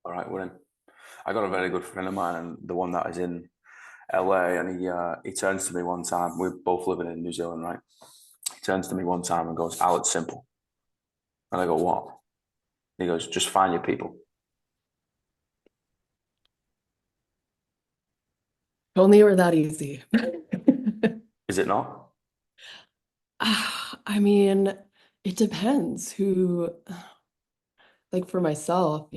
All right, we're in. I got a very good friend of mine, and the one that is in LA, and he turns to me one time. We're both living in New Zealand, right? He turns to me one time and goes, "Al, it's simple." And I go, "What?" He goes, "Just find your people." If only it were that easy. Is it not? I mean, it depends who, like for myself,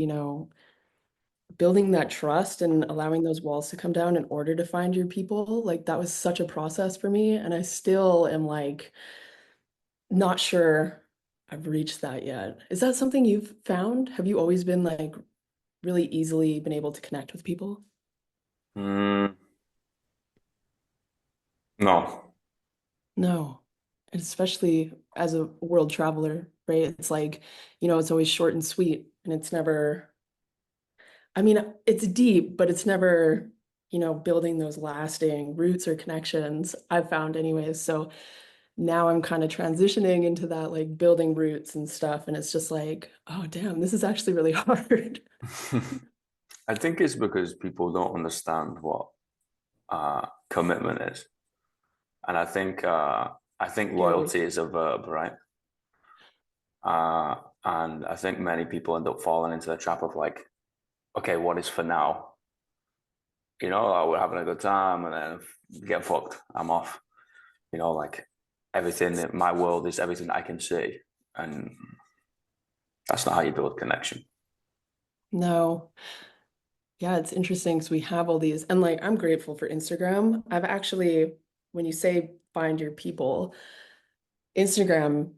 building that trust and allowing those walls to come down in order to find your people, like that was such a process for me. And I still am like not sure I've reached that yet. Is that something you've found? Have you always been like really easily been able to connect with people? Mm, no. No. And especially as a world traveler, right? It's like, it's always short and sweet and it's never, I mean, it's deep, but it's never, building those lasting roots or connections I've found anyways. So now I'm kind of transitioning into that like building roots and stuff. And it's just like, oh, damn, this is actually really hard. I think it's because people don't understand what commitment is, and I think Scary. loyalty is a verb, right? And I think many people end up falling into the trap of like, okay, what is for now? Like we're having a good time, and then get fucked. I'm off. Like everything. My world is everything I can see, and that's not how you build connection. No. Yeah, it's interesting because we have all these, and like I'm grateful for Instagram. I've actually, when you say find your people, Instagram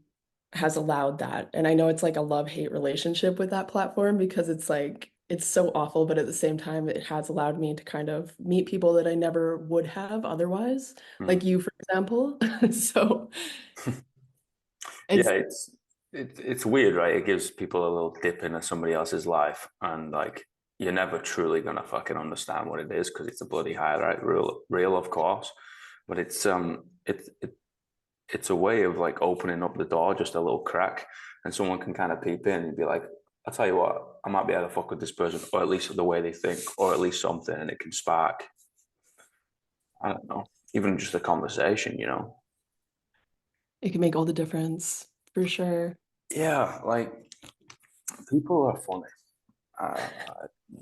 has allowed that. And I know it's like a love-hate relationship with that platform because it's like it's so awful, but at the same time, it has allowed me to kind of meet people that I never would have otherwise, like Mm. you, for example. So Yeah, it's it's weird, right? It gives people a little dip into somebody else's life, and like you're never truly gonna fucking understand what it is because it's a bloody highlight reel, of course. But it's a way of like opening up the door just a little crack, and someone can kind of peep in and be like, "I'll tell you what, I might be able to fuck with this person, or at least the way they think, or at least something," and it can spark, I don't know, even just a conversation. it can make all the difference for sure. Yeah, like people are funny. Uh,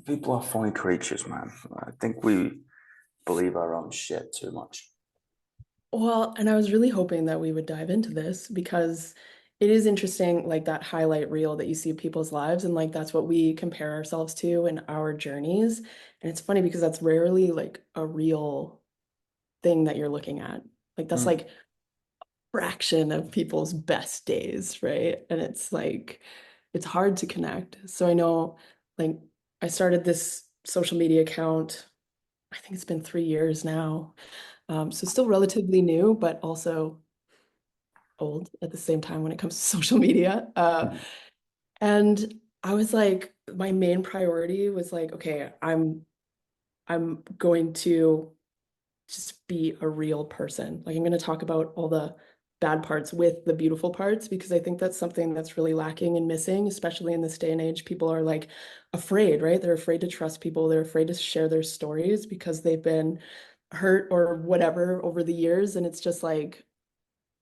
People are funny creatures, man. I think we believe our own shit too much. Well, and I was really hoping that we would dive into this because it is interesting, like that highlight reel that you see of people's lives, and like that's what we compare ourselves to in our journeys. And it's funny because that's rarely like a real thing that you're looking at. Like that's Mm. like fraction of people's best days, right? And it's like it's hard to connect. So I know like I started this social media account, I think it's been 3 years now. So still relatively new, but also old at the same time when it comes to social media. And I was like, my main priority was like, okay, I'm going to just be a real person. Like I'm going to talk about all the bad parts with the beautiful parts because I think that's something that's really lacking and missing, especially in this day and age. People are like afraid, right? They're afraid to trust people. They're afraid to share their stories because they've been hurt or whatever over the years. And it's just like,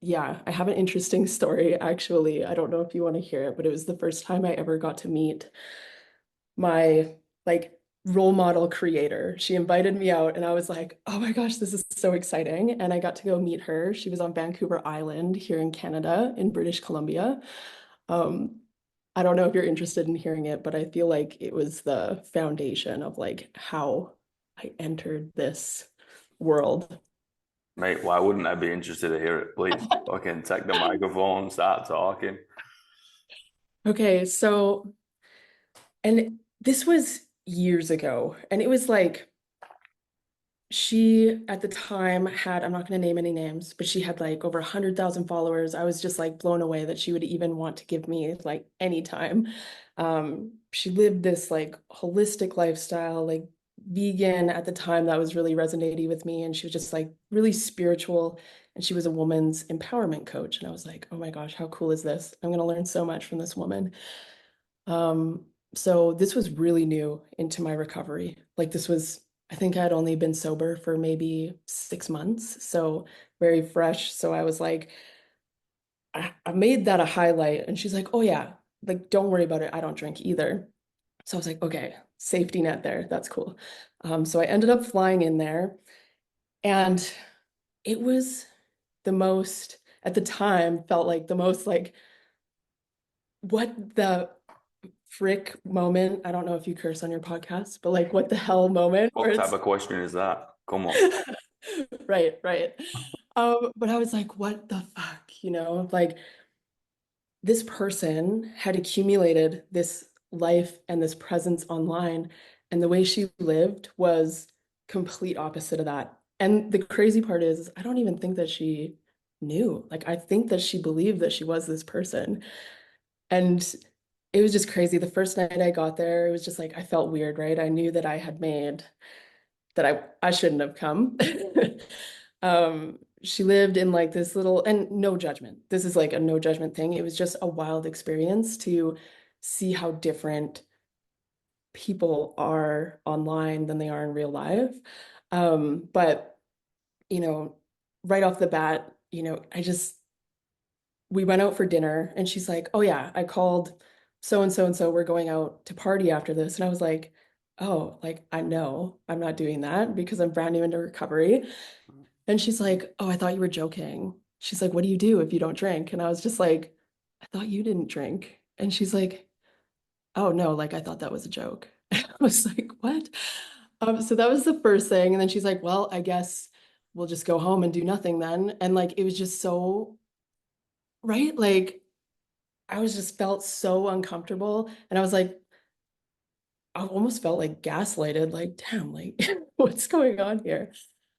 yeah, I have an interesting story actually. I don't know if you want to hear it, but it was the first time I ever got to meet my like role model creator. She invited me out and I was like, "Oh my gosh, this is so exciting." And I got to go meet her. She was on Vancouver Island here in Canada in British Columbia. Um, I don't know if you're interested in hearing it, but I feel like it was the foundation of like how I entered this world. Mate, why wouldn't I be interested to hear it? Please, fucking take the microphone, start talking. Okay, so and this was years ago, and it was like she at the time had, I'm not going to name any names, but she had like over 100,000 followers. I was just like blown away that she would even want to give me like any time. She lived this like holistic lifestyle, like vegan at the time that was really resonating with me. And she was just like really spiritual. And she was a woman's empowerment coach. And I was like, oh my gosh, how cool is this? I'm going to learn so much from this woman. So this was really new into my recovery. Like this was, I think I had only been sober for maybe 6 months, so very fresh. So I was like, I made that a highlight. And she's like, oh yeah, like don't worry about it. I don't drink either. So I was like, okay, safety net there. That's cool. So I ended up flying in there, and it was the most, at the time, felt like the most like, what the frick moment. I don't know if you curse on your podcast, but like, what the hell moment where What type it's of question is that? Come on. right, right. But I was like, what the fuck, like this person had accumulated this life and this presence online, and the way she lived was complete opposite of that. And the crazy part is, I don't even think that she knew. Like, I think that she believed that she was this person. And it was just crazy. The first night I got there, it was just like I felt weird, right? I knew that I had made that I shouldn't have come. She lived in like this little, and no judgment. This is like a no judgment thing. It was just a wild experience to see how different people are online than they are in real life. But you know, right off the bat, we went out for dinner, and she's like, "Oh yeah, I called so and so and so. We're going out to party after this." And I was like, "Oh, like I know I'm not doing that because I'm brand new into recovery." And she's like, "Oh, I thought you were joking." She's like, "What do you do if you don't drink?" And I was just like, "I thought you didn't drink." And she's like, "Oh no, like I thought that was a joke." I was like, "What?" So that was the first thing. And then she's like, "Well, I guess we'll just go home and do nothing then." And like it was just so, right? Like I was just felt so uncomfortable. And I was like, I almost felt like gaslighted, like, damn, like what's going on here?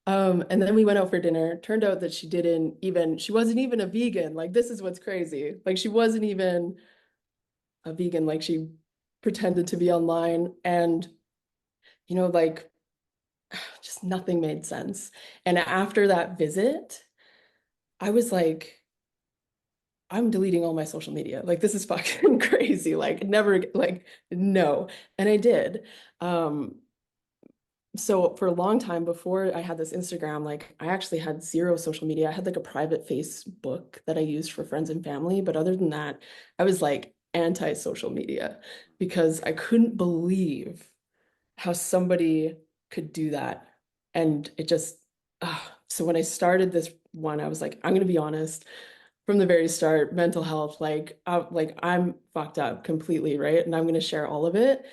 And then we went out for dinner. Turned out that she wasn't even a vegan. Like, this is what's crazy. Like, she wasn't even a vegan. Like, she pretended to be online. And, like, just nothing made sense. And after that visit, I was like, I'm deleting all my social media. Like, this is fucking crazy. Like, never, like, no. And I did. Um, so for a long time before I had this Instagram, like I actually had zero social media. I had like a private Facebook that I used for friends and family, but other than that, I was like anti-social media because I couldn't believe how somebody could do that. And it just, so when I started this one, I was like, I'm gonna be honest from the very start, mental health, like I'm fucked up completely, right? And I'm gonna share all of it.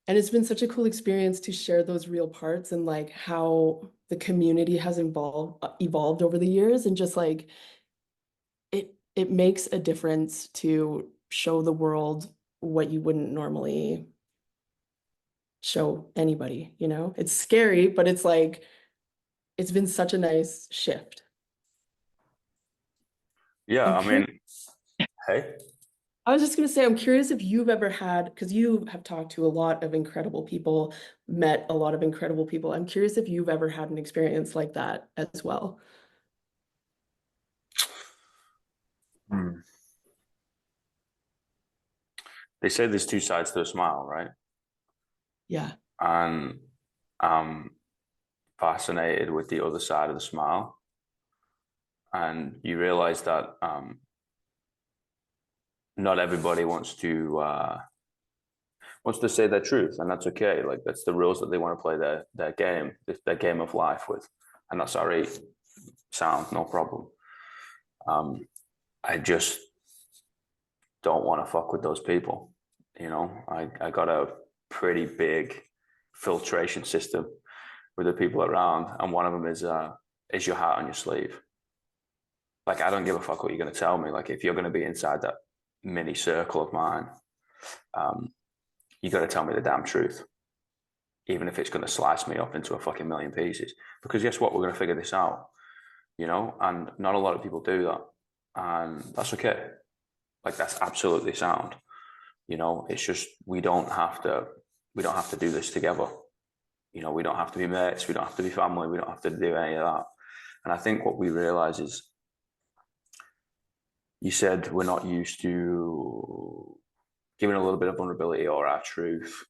And it's been such a cool experience to share those real parts and like how the community has evolved over the years, and just like it makes a difference to show the world what you wouldn't normally show anybody, you know? It's scary, but it's like it's been such a nice shift. Yeah, I'm I curious. mean, hey, I was just going to say, I'm curious if you've ever had, because you have talked to a lot of incredible people, met a lot of incredible people. I'm curious if you've ever had an experience like that as well. hmm, they say there's two sides to a smile, right? Yeah. And I'm fascinated with the other side of the smile. And you realize that not everybody wants to say their truth, and that's okay. Like that's the rules that they want to play their game, their game of life with, and that's already sound, no problem. Um, I just don't want to fuck with those people. I got a pretty big filtration system with the people around, and one of them is your heart on your sleeve. Like I don't give a fuck what you're going to tell me. Like if you're going to be inside that mini circle of mine, um, you got to tell me the damn truth, even if it's going to slice me up into a fucking million pieces. Because guess what? We're going to figure this out, and not a lot of people do that. And that's okay. Like that's absolutely sound. It's just we don't have to do this together. We don't have to be mates, we don't have to be family, we don't have to do any of that. And I think what we realize is you said we're not used to giving a little bit of vulnerability or our truth,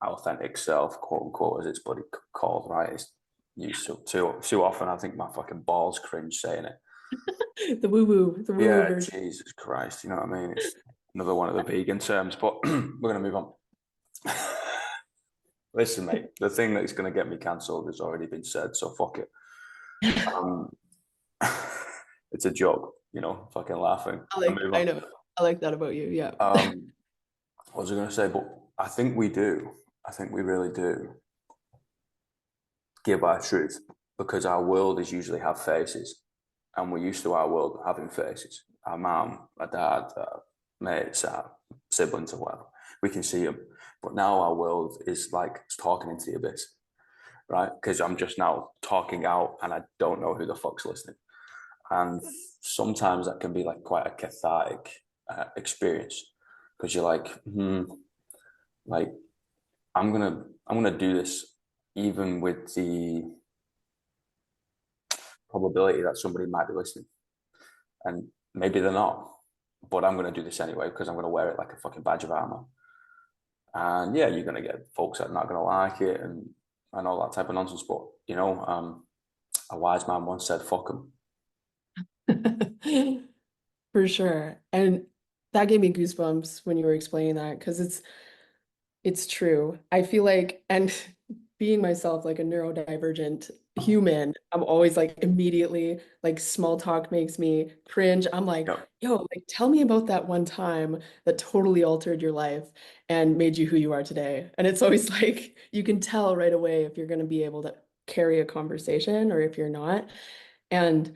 our authentic self, quote unquote, as it's bloody called, right? It's used too often. I think my fucking balls cringe saying it. The woo woo Yeah, version. Jesus Christ, you know what I mean? It's another one of the vegan terms, but we're gonna move on. Listen, mate, the thing that's gonna get me cancelled has already been said, so fuck it. Um, it's a joke, fucking laughing. I move I on. know. I like that about you. Yeah. Um, what was I gonna say? But I think we do. I think we really do give our truth because our world is usually have faces, and we're used to our world having faces. Our mom, our dad, our mates, our siblings, or whatever. We can see them, but now our world is like it's talking into the abyss, right? Because I'm just now talking out, and I don't know who the fuck's listening, and sometimes that can be like quite a cathartic experience because you're like, like I'm gonna do this even with the probability that somebody might be listening. And maybe they're not, but I'm going to do this anyway because I'm going to wear it like a fucking badge of armor. And yeah, you're going to get folks that are not going to like it and all that type of nonsense. But, a wise man once said, fuck them. For sure. And that gave me goosebumps when you were explaining that because it's true. I feel like, and being myself like a neurodivergent human, I'm always like immediately like small talk makes me cringe. I'm like, Yeah. yo, like tell me about that one time that totally altered your life and made you who you are today. And it's always like you can tell right away if you're going to be able to carry a conversation or if you're not. And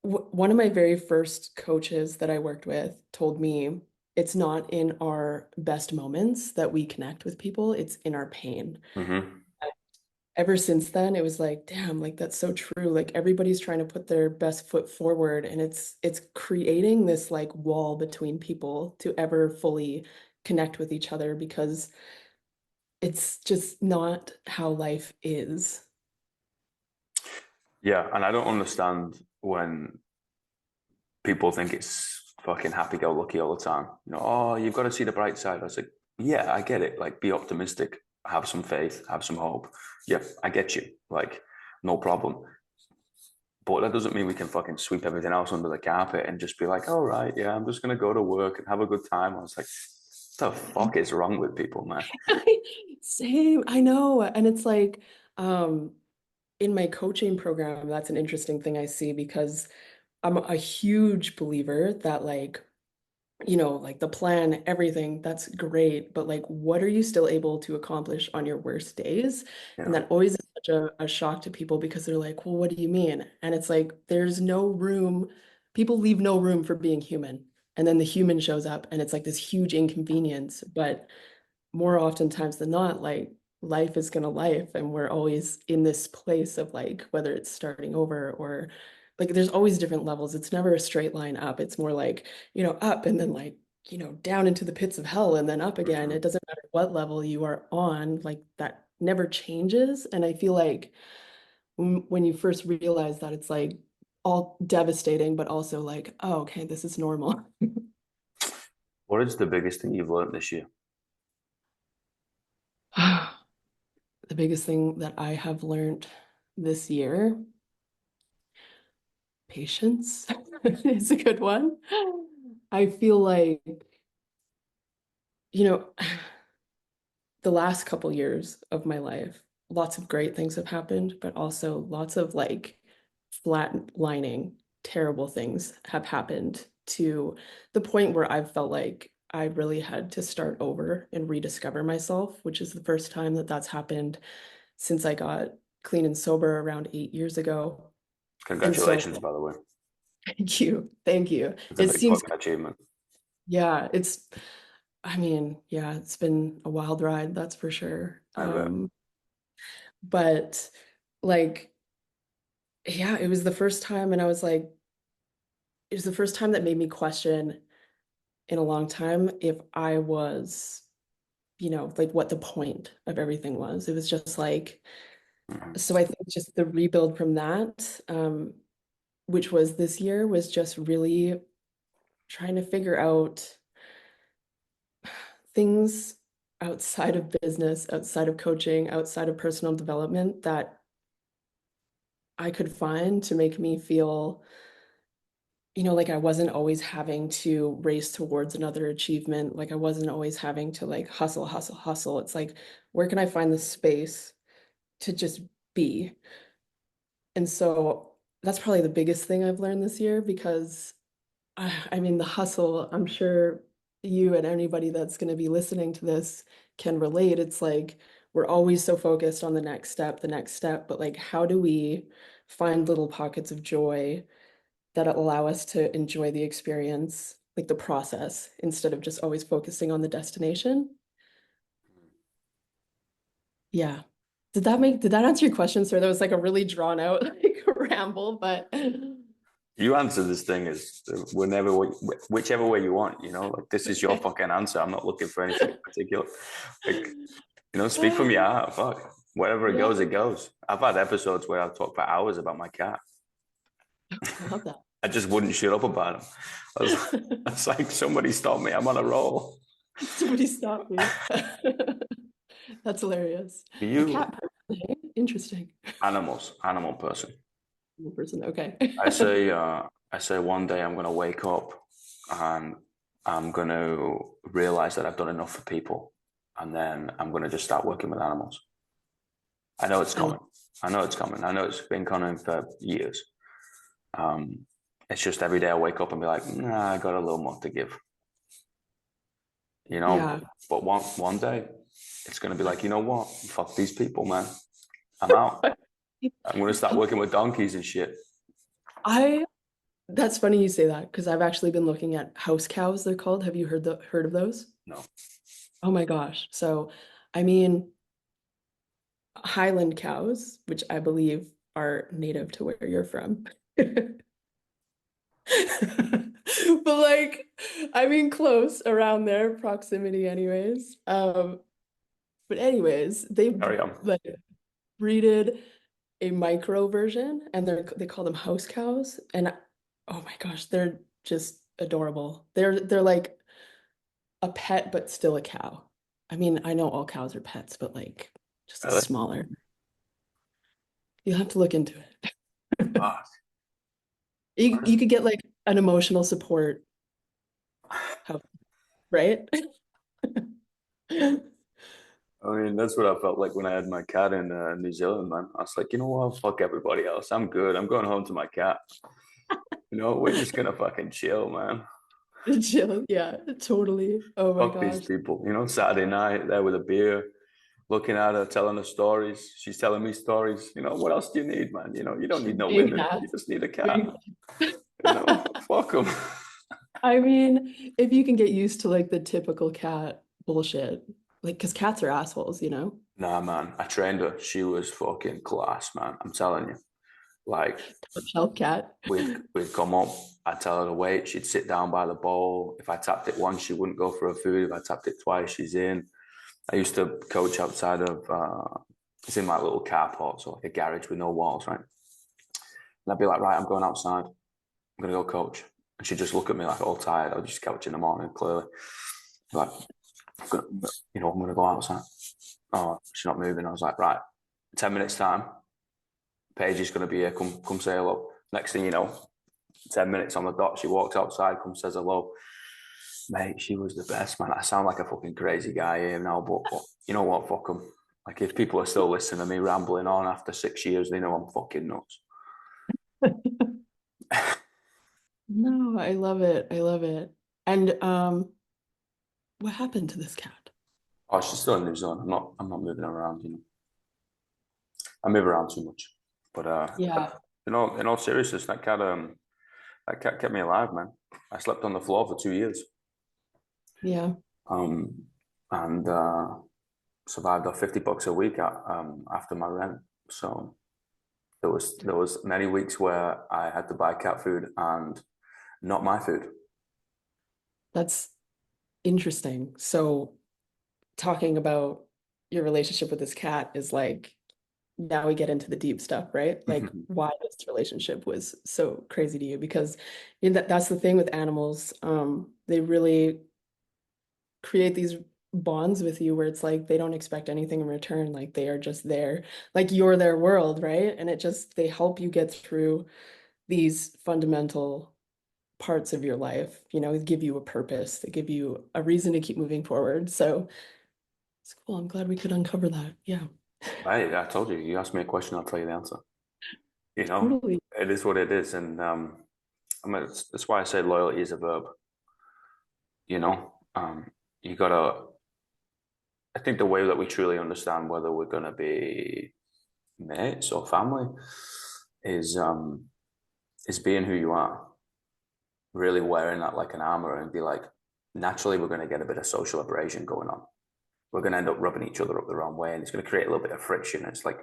one of my very first coaches that I worked with told me it's not in our best moments that we connect with people, it's in our pain. Mm-hmm. Ever since then, it was like, damn, like that's so true. Like everybody's trying to put their best foot forward and it's creating this like wall between people to ever fully connect with each other because it's just not how life is. Yeah. And I don't understand when people think it's fucking happy go lucky all the time. Oh, you've got to see the bright side. I was like, yeah, I get it. Like, be optimistic, have some faith, have some hope. Yeah, I get you. Like, no problem. But that doesn't mean we can fucking sweep everything else under the carpet and just be like, all right, yeah, I'm just gonna go to work and have a good time. I was like, what the fuck is wrong with people, man? Same, I know. And it's like, um, in my coaching program, that's an interesting thing I see because I'm a huge believer that like like the plan, everything, that's great. But like, what are you still able to accomplish on your worst days? And Yeah. that always is such a shock to people because they're like, well, what do you mean? And it's like, there's no room, people leave no room for being human. And then the human shows up and it's like this huge inconvenience. But more oftentimes than not, like life is gonna life, and we're always in this place of like whether it's starting over or like there's always different levels. It's never a straight line up. It's more like, up and then like, down into the pits of hell and then up again. It Mm-hmm. doesn't matter what level you are on, like that never changes. And I feel like when you first realize that it's like all devastating, but also like, oh, okay, this is normal. What is the biggest thing you've learned this year? The biggest thing that I have learned this year, patience is a good one. I feel like, you know, the last couple years of my life, lots of great things have happened, but also lots of like flatlining, terrible things have happened to the point where I've felt like I really had to start over and rediscover myself, which is the first time that that's happened since I got clean and sober around 8 years ago. And so, Congratulations, by the way. thank you. Thank you. It's a It big seems, fucking achievement. yeah, I mean, yeah, it's been a wild ride, that's for sure. I bet. But like, yeah, it was the first time, and I was like, it was the first time that made me question in a long time if I was, like what the point of everything was. It was just like, Mhm. so I think just the rebuild from that, which was this year, was just really trying to figure out things outside of business, outside of coaching, outside of personal development that I could find to make me feel, like I wasn't always having to race towards another achievement. Like I wasn't always having to like hustle, hustle, hustle. It's like, where can I find the space to just be? And so that's probably the biggest thing I've learned this year because I mean, the hustle, I'm sure you and anybody that's going to be listening to this can relate. It's like we're always so focused on the next step, but like, how do we find little pockets of joy that allow us to enjoy the experience, like the process, instead of just always focusing on the destination? Yeah. Did that answer your question, sir? That was like a really drawn out like ramble, but You answer this thing as whenever, whichever way you want. Like this is your okay. fucking answer. I'm not looking for anything in particular. Like, speak from your heart. Fuck, wherever it Yeah, goes, it goes. I've had episodes where I've talked for hours about my cat. I love that. I just wouldn't shut up about him. I was, it's like somebody stop me. I'm on a roll. Somebody stop me. That's hilarious. Do A you cat person, eh? Interesting. animal person? Person, okay. I say one day I'm gonna wake up and I'm gonna realize that I've done enough for people, and then I'm gonna just start working with animals. I know it's I love coming. I know it's coming. I know it's been coming for years. Um, it's just every day I wake up and be like, nah, I got a little more to give, you know. yeah. But one day it's gonna be like, you know what? Fuck these people, man. I'm out. I'm gonna start working with donkeys and shit. I That's funny you say that because I've actually been looking at house cows, they're called. Have you heard of those? No. Oh my gosh. So, I mean, Highland cows, which I believe are native to where you're from. But like, I mean, close around there, proximity anyways. But anyways, they Carry on. like breeded a micro version and they call them house cows. And oh my gosh, they're just adorable. They're like a pet, but still a cow. I mean, I know all cows are pets, but like just Really? smaller. You'll have to look into it. Ah, You could get like an emotional support house, right? I mean, that's what I felt like when I had my cat in New Zealand, man. I was like, you know what? Fuck everybody else. I'm good. I'm going home to my cat. We're just gonna fucking chill, man. Chill. Yeah, totally. Oh my Fuck these gosh. people. Saturday night there with a beer, looking at her, telling her stories. She's telling me stories. What else do you need, man? You don't need no Being women. cats. You just need a cat. Being... Fuck them. I mean, if you can get used to like the typical cat bullshit, like because cats are assholes, you know? Nah, man. I trained her. She was fucking class, man. I'm telling you. Like, Health cat. we'd come up. I'd tell her to wait. She'd sit down by the bowl. If I tapped it once, she wouldn't go for her food. If I tapped it twice, she's in. I used to coach outside of. It's in my little carport, so like a garage with no walls, right? And I'd be like, right, I'm going outside. I'm gonna go coach. And she'd just look at me like all tired. I was just coaching in the morning, clearly. Like, I'm gonna go outside. Oh, she's not moving. I was like, right, 10 minutes time. Paige is gonna be here. Come say hello. Next thing you know, 10 minutes on the dot, she walks outside, comes says hello. Mate, she was the best, man. I sound like a fucking crazy guy here now, but you know what? Fuck them. Like, if people are still listening to me rambling on after 6 years, they know I'm fucking nuts. No, I love it. I love it. And what happened to this cat? Oh, she's still in New Zealand. I'm not moving around. I move around too much. But Yeah, in all seriousness, that cat kept me alive, man. I slept on the floor for 2 years. yeah. Um, and survived off $50 a week after my rent. So there was many weeks where I had to buy cat food and not my food. That's interesting. So talking about your relationship with this cat is like now we get into the deep stuff, right? Like why this relationship was so crazy to you because that's the thing with animals. They really create these bonds with you where it's like they don't expect anything in return, like they are just there, like you're their world, right? And it just they help you get through these fundamental parts of your life, give you a purpose, they give you a reason to keep moving forward. So it's cool. I'm glad we could uncover that. Yeah, I told you, you asked me a question, I'll tell you the answer. You know, totally. it is what it is. And I mean, that's why I say loyalty is a verb, you know. You gotta, I think the way that we truly understand whether we're gonna be mates or family is um is being who you are, really wearing that like an armor and be like, naturally we're gonna get a bit of social abrasion going on. We're gonna end up rubbing each other up the wrong way and it's gonna create a little bit of friction. It's like,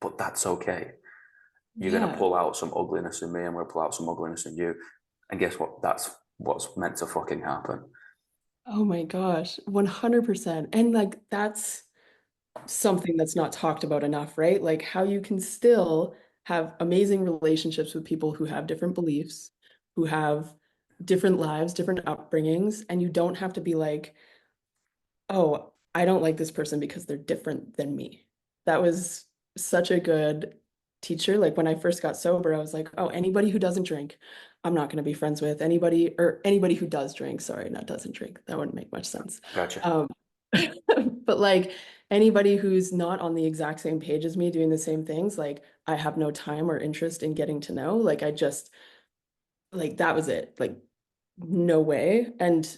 but that's okay. You're going to Yeah. pull out some ugliness in me and we'll pull out some ugliness in you. And guess what? That's what's meant to fucking happen. Oh my gosh, 100%. And like that's something that's not talked about enough, right? Like how you can still have amazing relationships with people who have different beliefs, who have different lives, different upbringings, and you don't have to be like, oh, I don't like this person because they're different than me. That was such a good teacher. Like when I first got sober, I was like, oh, anybody who doesn't drink, I'm not going to be friends with. Anybody who does drink, sorry, not doesn't drink. That wouldn't make much sense. Gotcha. Um, but like anybody who's not on the exact same page as me doing the same things, like I have no time or interest in getting to know. Like I just like that was it. Like no way. And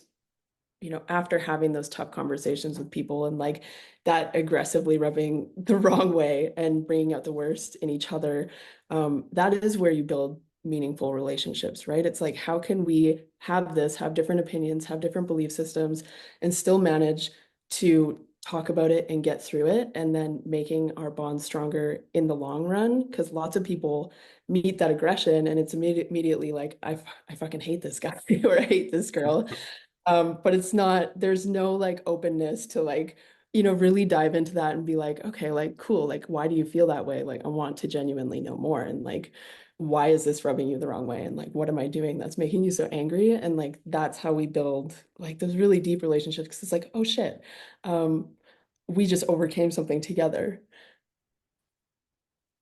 after having those tough conversations with people and like that aggressively rubbing the wrong way and bringing out the worst in each other, that is where you build meaningful relationships, right? It's like, how can we have different opinions, have different belief systems, and still manage to talk about it and get through it, and then making our bonds stronger in the long run? Because lots of people meet that aggression and it's immediately like, I fucking hate this guy or I hate this girl. But it's not, there's no like openness to like, really dive into that and be like, okay, like cool, like why do you feel that way? Like I want to genuinely know more and like why is this rubbing you the wrong way? And like what am I doing that's making you so angry? And like that's how we build like those really deep relationships because it's like, oh shit, um, we just overcame something together.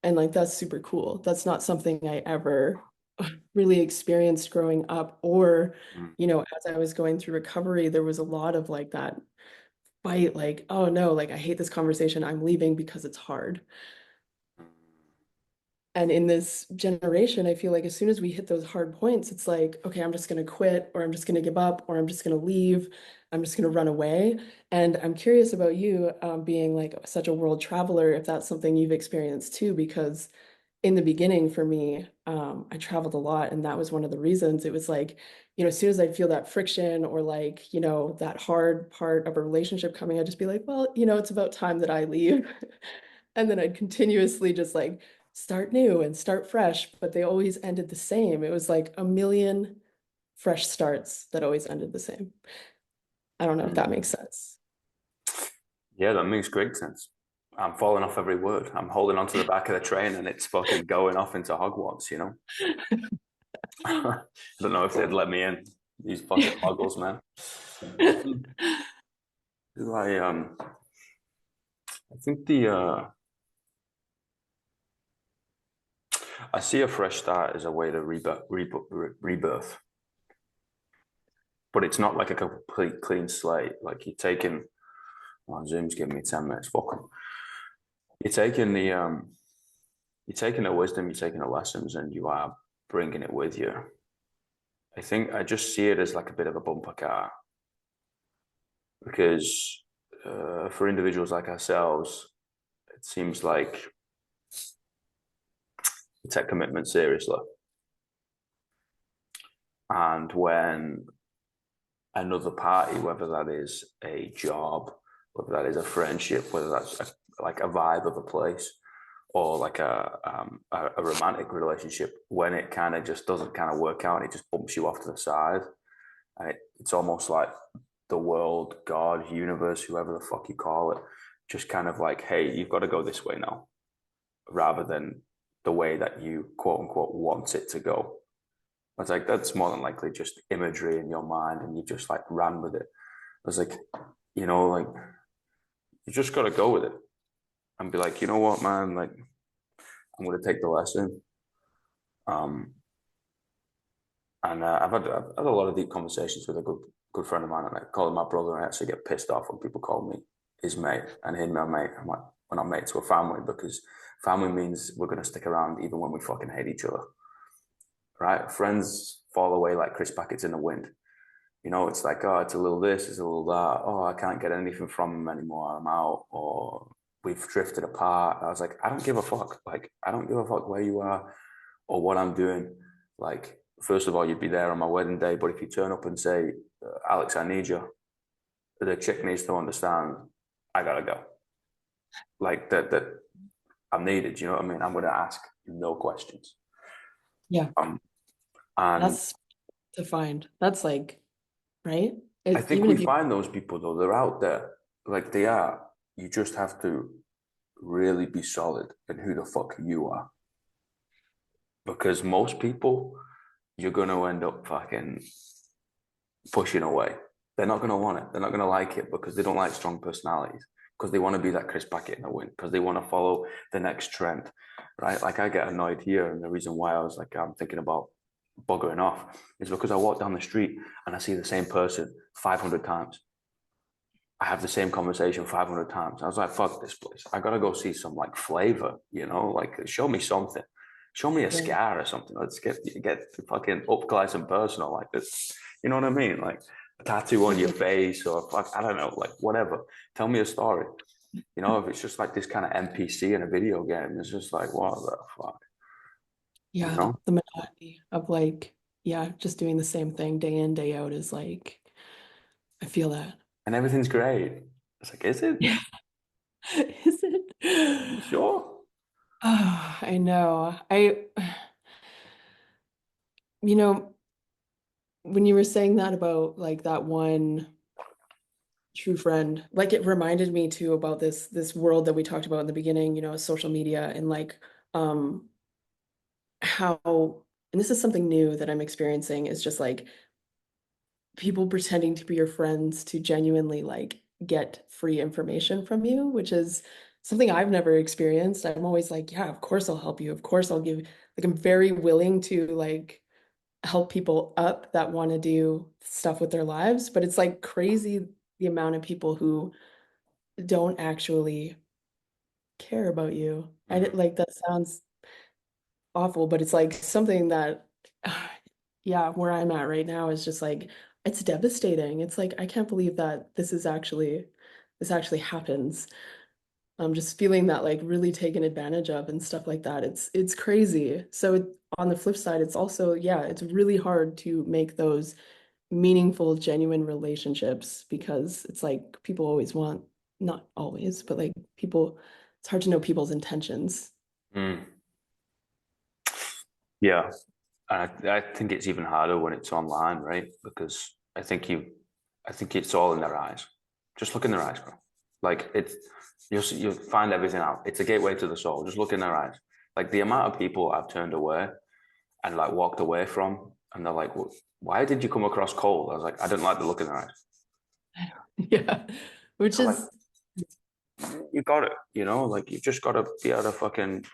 And like that's super cool. That's not something I ever really experienced growing up or Mm. as I was going through recovery, there was a lot of like that fight, like, oh no, like I hate this conversation. I'm leaving because it's hard. And in this generation, I feel like as soon as we hit those hard points, it's like, okay, I'm just going to quit, or I'm just going to give up, or I'm just going to leave. I'm just going to run away. And I'm curious about you, being like such a world traveler, if that's something you've experienced too, because in the beginning for me, I traveled a lot, and that was one of the reasons. It was like, as soon as I'd feel that friction or like, that hard part of a relationship coming, I'd just be like, well, it's about time that I leave. And then I'd continuously just like start new and start fresh, but they always ended the same. It was like a million fresh starts that always ended the same. I don't know if that Mm. makes sense. Yeah, that makes great sense. I'm falling off every word. I'm holding onto the back of the train and it's fucking going off into Hogwarts, you know? I don't know if they'd let me in. These fucking muggles, man. I think I see a fresh start as a way to rebirth, but it's not like a complete clean slate. Like you're taking, oh, Zoom's giving me 10 minutes. Fuck 'em. You're taking you're taking the wisdom, you're taking the lessons, and you are bringing it with you. I think I just see it as like a bit of a bumper car because for individuals like ourselves, it seems like we take commitment seriously, and when another party, whether that is a job, whether that is a friendship, whether that's like a vibe of a place, or like a romantic relationship, when it kind of just doesn't kind of work out, and it just bumps you off to the side, and it's almost like the world, God, universe, whoever the fuck you call it, just kind of like, hey, you've got to go this way now, rather than the way that you quote unquote want it to go. It's like that's more than likely just imagery in your mind, and you just like ran with it. I was like, like you just got to go with it and be like, you know what, man, like I'm going to take the lesson. Um, and I've had a lot of deep conversations with a good friend of mine, and I call him my brother. And I actually get pissed off when people call me his mate and him my mate. I'm like, we're not mates, we're family, because family means we're going to stick around even when we fucking hate each other, right? Friends fall away like crisp packets in the wind. It's like, oh, it's a little this, it's a little that. Oh, I can't get anything from him anymore. I'm out, or we've drifted apart. I was like, I don't give a fuck. Like, I don't give a fuck where you are or what I'm doing. Like, first of all, you'd be there on my wedding day, but if you turn up and say, Alex, I need you, the chick needs to understand, I gotta go. Like that I'm needed. You know what I mean? I'm gonna ask no questions. Yeah, Um, and that's defined. That's like, right? I It's think even we if you, find those people though, they're out there. Like they are. You just have to really be solid in who the fuck you are. Because most people, you're gonna end up fucking pushing away. They're not gonna want it. They're not gonna like it because they don't like strong personalities. Because they want to be that Chris Packet in the wind. Because they want to follow the next trend, right? Like I get annoyed here, and the reason why I was like, I'm thinking about buggering off is because I walk down the street and I see the same person 500 times. I have the same conversation 500 times. I was like, fuck this place. I gotta go see some like flavor, like show me something. Show me a yeah, scar or something. Let's get fucking up close and personal like this. You know what I mean? Like a tattoo on your face or fuck, I don't know, like whatever. Tell me a story. If it's just like this kind of NPC in a video game, it's just like, what the fuck? You yeah, know? the monotony of like, yeah, just doing the same thing day in, day out is like, I feel that. And everything's great. It's like, is it? Yeah. Is You it? sure? Oh, I know. You know, when you were saying that about like that one true friend, like it reminded me too about this world that we talked about in the beginning, social media and like how, and this is something new that I'm experiencing, is just like people pretending to be your friends to genuinely like get free information from you, which is something I've never experienced. I'm always like, yeah, of course I'll help you. Of course I'll give, like I'm very willing to like help people up that want to do stuff with their lives, but it's like crazy the amount of people who don't actually care about you. I Mm. did, like that sounds awful, but it's like something that yeah, where I'm at right now is just like it's devastating. It's like I can't believe that this actually happens. I'm just feeling that like really taken advantage of and stuff like that. It's crazy. So on the flip side, it's also, yeah, it's really hard to make those meaningful, genuine relationships because it's like people always want, not always, but like people, it's hard to know people's intentions. Mm. Yeah. I think it's even harder when it's online, right? Because I think it's all in their eyes. Just look in their eyes, bro. Like you'll find everything out. It's a gateway to the soul. Just look in their eyes. Like the amount of people I've turned away and like walked away from, and they're like, well, "Why did you come across cold?" I was like, "I didn't like the look in their eyes." Yeah, which I'm like, is, you got it, like you just got to be able to fucking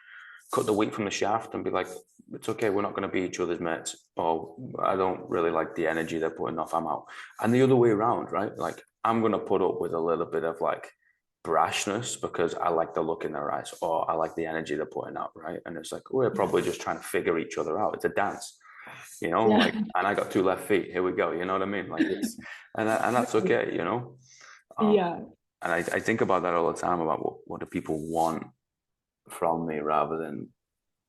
cut the wheat from the shaft and be like, it's okay, we're not going to be each other's mates. Or I don't really like the energy they're putting off, I'm out. And the other way around, right? Like, I'm going to put up with a little bit of like brashness because I like the look in their eyes or I like the energy they're putting out, right? And it's like, we're yeah, probably just trying to figure each other out. It's a dance, yeah, like, and I got two left feet. Here we go. You know what I mean? Like, and that's okay. Um, yeah, and I think about that all the time about what do people want from me rather than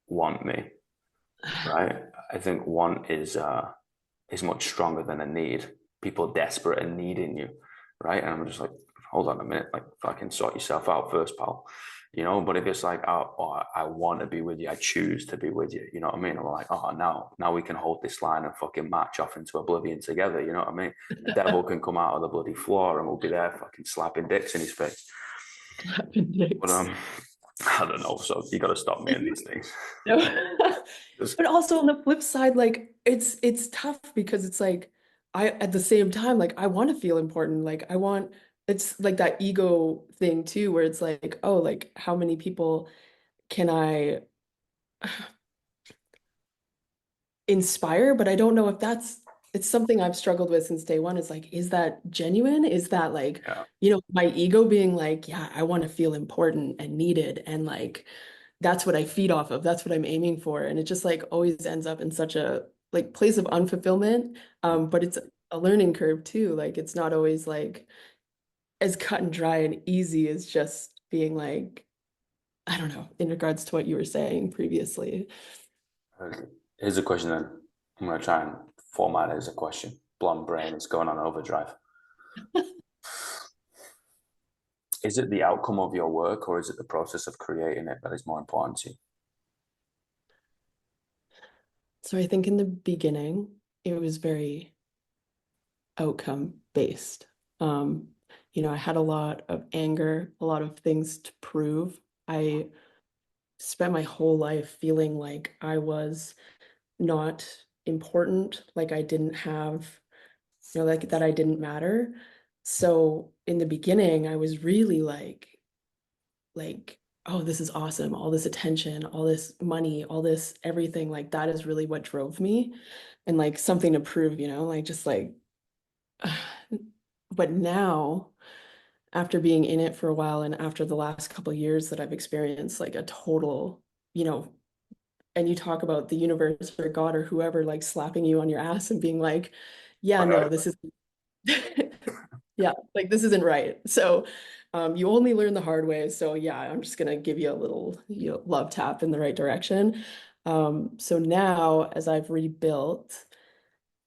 want me, right? I think want is much stronger than a need. People desperate and needing you, right? And I'm just like, hold on a minute, like fucking sort yourself out first, pal. But if it's like, oh, I want to be with you, I choose to be with you, you know what I mean? I'm like, oh, now we can hold this line and fucking march off into oblivion together, you know what I mean? The devil can come out of the bloody floor and we'll be there fucking slapping dicks in his face. But appendix. I don't know. So you got to stop me in these things. No. Just But also on the flip side, like it's tough because it's like I at the same time, like I want to feel important. Like I want it's like that ego thing too, where it's like, oh, like how many people can I inspire? But I don't know if it's something I've struggled with since day one. Is like, is that genuine? Is that like, Yeah. my ego being like, yeah, I want to feel important and needed, and like that's what I feed off of. That's what I'm aiming for. And it just like always ends up in such a like place of unfulfillment. But it's a learning curve too. Like it's not always like as cut and dry and easy as just being like, I don't know, in regards to what you were saying previously. Here's a question then. I'm going to try and format it as a question. Blonde brain is going on overdrive. Is it the outcome of your work, or is it the process of creating it that is more important to you? So I think in the beginning, it was very outcome based. Um, I had a lot of anger, a lot of things to prove. I spent my whole life feeling like I was not important, like I didn't have, like that I didn't matter. So in the beginning, I was really like, oh, this is awesome, all this attention, all this money, all this everything, like that is really what drove me and like something to prove, like just like but now after being in it for a while and after the last couple of years that I've experienced like a total, you know, and you talk about the universe or God or whoever like slapping you on your ass and being like, yeah, no, Right. this is yeah, like this isn't right. So you only learn the hard way. So yeah, I'm just gonna give you a little, love tap in the right direction. So now as I've rebuilt,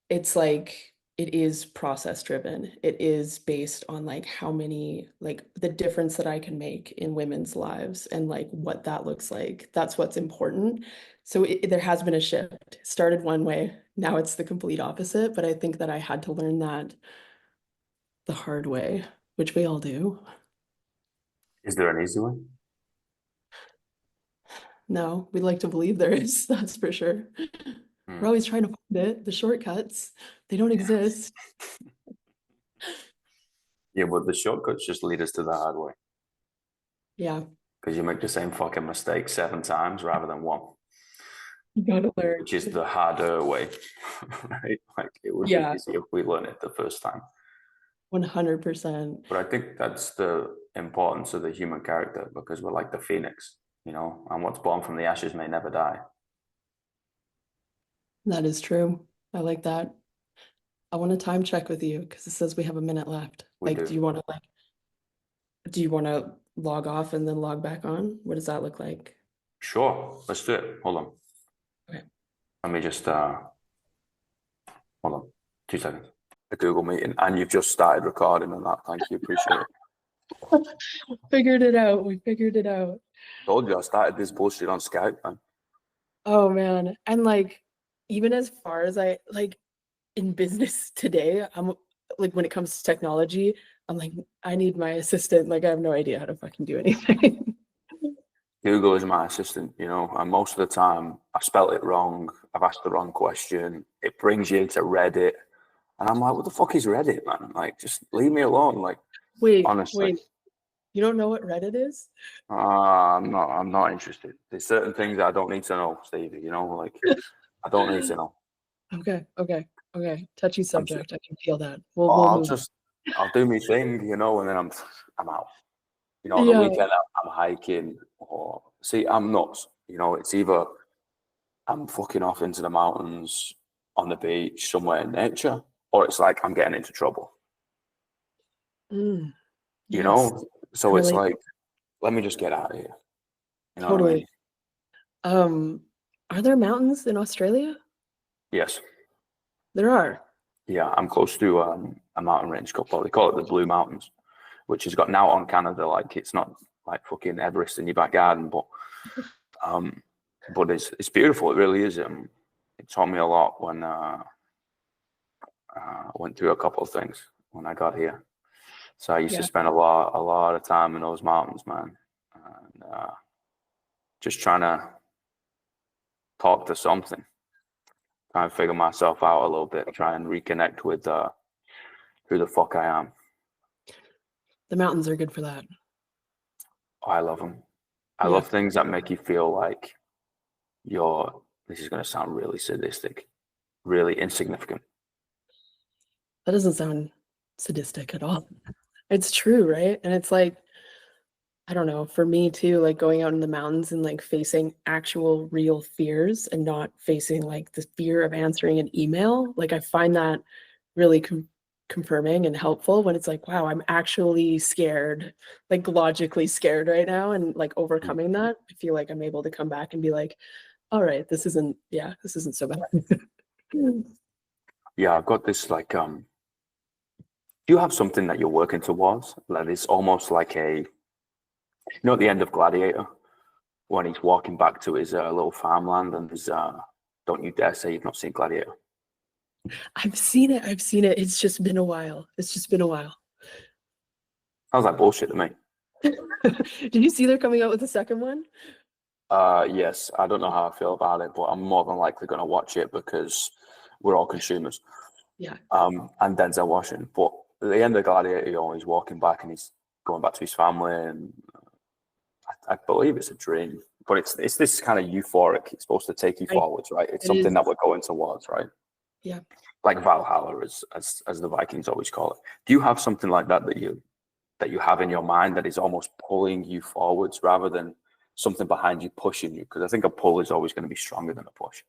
it's like it is process driven. It is based on like how many, like the difference that I can make in women's lives and like what that looks like. That's what's important. So there has been a shift. It started one way, now it's the complete opposite. But I think that I had to learn that the hard way, which we all do. Is there an easy way? No, we'd like to believe there is, that's for sure. We're Hmm. always trying to find it, the shortcuts, they don't Yeah. exist. Yeah, but the shortcuts just lead us to the hard way Yeah, because you make the same fucking mistake 7 times rather than one, you gotta learn. which is the harder way, right? Like it would be Yeah, easy if we learn it the first time. 100%. But I think that's the importance of the human character because we're like the phoenix, and what's born from the ashes may never die. That is true. I like that. I want to time check with you because it says we have a minute left. We Like, do. do you want to log off and then log back on? What does that look like? Sure, let's do it. Hold on. Okay. Let me just hold on. 2 seconds. The Google meeting, and you've just started recording and that. Thank you, appreciate it. Figured it out. We figured it out. Told you I started this bullshit on Skype, man. Oh man. And like, even as far as I like in business today, I'm like when it comes to technology, I'm like, I need my assistant. Like, I have no idea how to fucking do anything. Google is my assistant, and most of the time I spelt it wrong. I've asked the wrong question. It brings you to Reddit. And I'm like, what the fuck is Reddit, man? Like, just leave me alone. Like, Wait, honestly, wait. You don't know what Reddit is? I'm not interested. There's certain things I don't need to know, Stevie, like, I don't need to know. Okay, okay, okay. Touchy I'm just, subject. I can feel that. oh, We'll move on. I'll do my thing, and then I'm out. On the Yeah. weekend, I'm hiking or see, I'm nuts. It's either I'm fucking off into the mountains on the beach somewhere in nature, or it's like I'm getting into trouble, Mm, you yes, know? I So it's relate like, let me just get out of here. You know what I mean? totally. Um, are there mountains in Australia? Yes. There are. Yeah, I'm close to a mountain range called, well, they call it the Blue Mountains, which has got now on Canada. Like it's not like fucking Everest in your back garden, um, but it's beautiful. It really is. It taught me a lot when I went through a couple of things when I got here. So I used to Yeah, spend a lot of time in those mountains, man, and just trying to talk to something, try and figure myself out a little bit, try and reconnect with who the fuck I am. The mountains are good for that. Oh, I love them. I Yeah. love things that make you feel like you're, this is going to sound really sadistic, really insignificant. That doesn't sound sadistic at all. It's true, right? And it's like, I don't know, for me too, like going out in the mountains and like facing actual real fears and not facing like the fear of answering an email. Like I find that really confirming and helpful when it's like, wow, I'm actually scared, like logically scared right now. And like overcoming that, I feel like I'm able to come back and be like, all right, this isn't so bad. Yeah, I've got this like, do you have something that you're working towards? That is almost like a, you know, at the end of Gladiator, when he's walking back to his little farmland and there's, don't you dare say you've not seen Gladiator. I've seen it. I've seen it. It's just been a while. It's just been a while. Sounds like bullshit to me. Did you see they're coming out with a second one? Yes, I don't know how I feel about it, but I'm more than likely going to watch it because we're all consumers. Yeah. And Denzel Washington. But at the end of Gladiator, he's walking back and he's going back to his family, and I believe it's a dream. But it's this kind of euphoric. It's supposed to take you forwards, right? It's It something is. that we're going towards, right? Yeah. Like Valhalla, as the Vikings always call it. Do you have something like that that you have in your mind that is almost pulling you forwards rather than something behind you pushing you? Because I think a pull is always going to be stronger than a push.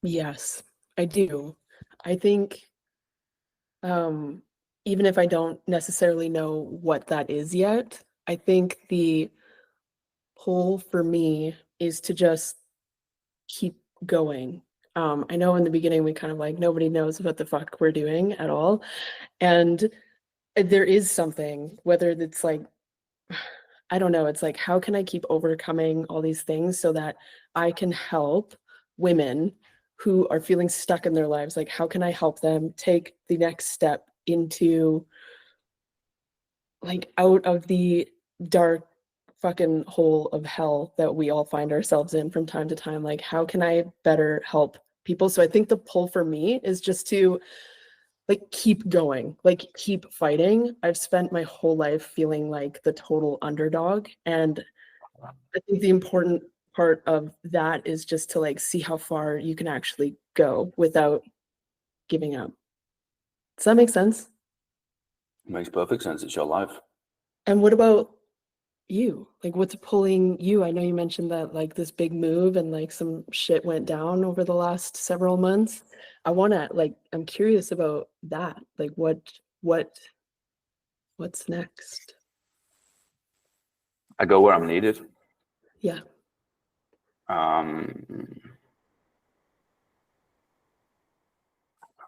Yes, I do. I think even if I don't necessarily know what that is yet, I think the pull for me is to just keep going. I know in the beginning we kind of like nobody knows what the fuck we're doing at all. And there is something, whether it's like, I don't know, it's like, how can I keep overcoming all these things so that I can help women who are feeling stuck in their lives? Like, how can I help them take the next step into like out of the dark fucking hole of hell that we all find ourselves in from time to time? Like, how can I better help people? So I think the pull for me is just to like keep going, like keep fighting. I've spent my whole life feeling like the total underdog, and I think the important part of that is just to like see how far you can actually go without giving up. Does that make sense? It makes perfect sense. It's your life. And what about you? Like what's pulling you? I know you mentioned that like this big move and like some shit went down over the last several months. I want to like I'm curious about that. Like what what's next? I go where I'm needed. Yeah. Um,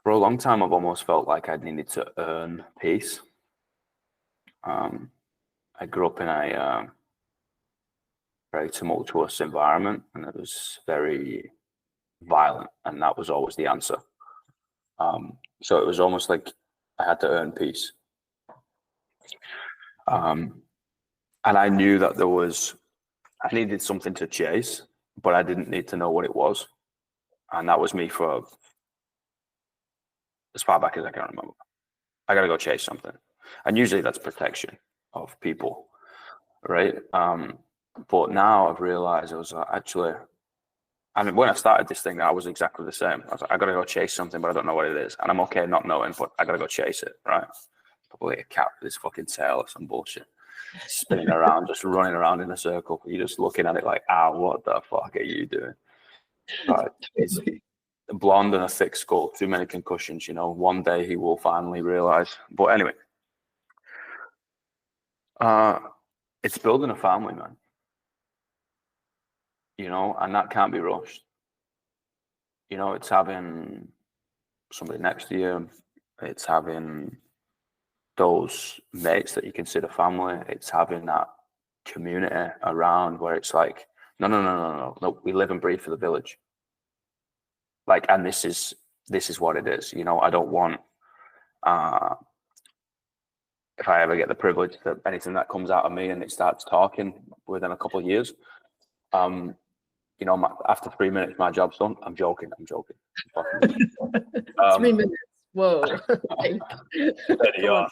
for a long time, I've almost felt like I needed to earn peace. I grew up in a very tumultuous environment, and it was very violent, and that was always the answer. So it was almost like I had to earn peace. And I knew that I needed something to chase, but I didn't need to know what it was. And that was me for as far back as I can remember. I got to go chase something. And usually that's protection of people, right? But now I've realized it was actually, I mean, when I started this thing, I was exactly the same. I was like, I got to go chase something, but I don't know what it is. And I'm okay not knowing, but I got to go chase it, right? Probably a cat with his fucking tail or some bullshit. Spinning around, just running around in a circle. You're just looking at it like, what the fuck are you doing? But it's a blonde and a thick skull, too many concussions, one day he will finally realize. But anyway, it's building a family, man, and that can't be rushed. It's having somebody next to you. It's having those mates that you consider family. It's having that community around where it's like, no, we live and breathe for the village. Like, and this is what it is. I don't want, if I ever get the privilege that anything that comes out of me and it starts talking within a couple of years, after 3 minutes, my job's done. I'm joking. 3 minutes. Whoa. Like, Steady come on, on.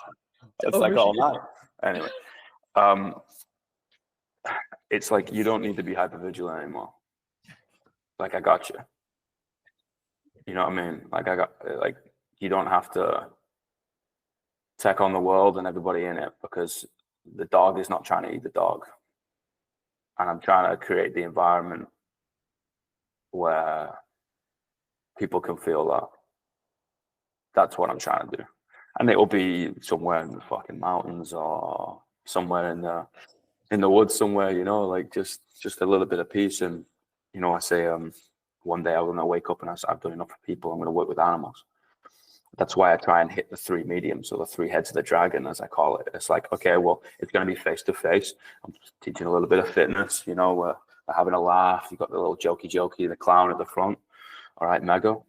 It's like all night. Anyway, it's like you don't need to be hypervigilant anymore. Like I got you. You know what I mean? Like like you don't have to take on the world and everybody in it because the dog is not trying to eat the dog. And I'm trying to create the environment where people can feel that. That's what I'm trying to do. And it'll be somewhere in the fucking mountains or somewhere in the woods somewhere, you know, like just a little bit of peace. And, you know, I say one day I'm gonna wake up and I've done enough for people, I'm gonna work with animals. That's why I try and hit the three mediums, or the three heads of the dragon, as I call it. It's like, okay, well, it's going to be face to face. I'm teaching a little bit of fitness, you know, we're having a laugh. You've got the little jokey, the clown at the front. All right, Mego.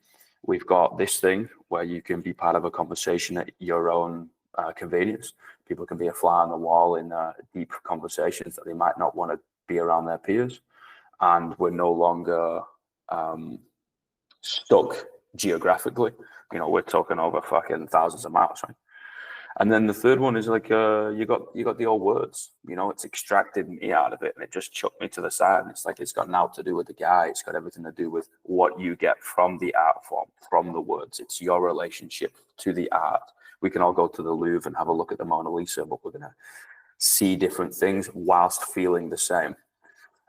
We've got this thing where you can be part of a conversation at your own convenience. People can be a fly on the wall in deep conversations that they might not want to be around their peers. And we're no longer stuck geographically. You know, we're talking over fucking thousands of miles, right? And then the third one is like you got the old words. You know, it's extracted me out of it and it just chucked me to the side. And it's like it's got now to do with the guy. It's got everything to do with what you get from the art form, from the words. It's your relationship to the art. We can all go to the Louvre and have a look at the Mona Lisa, but we're gonna see different things whilst feeling the same.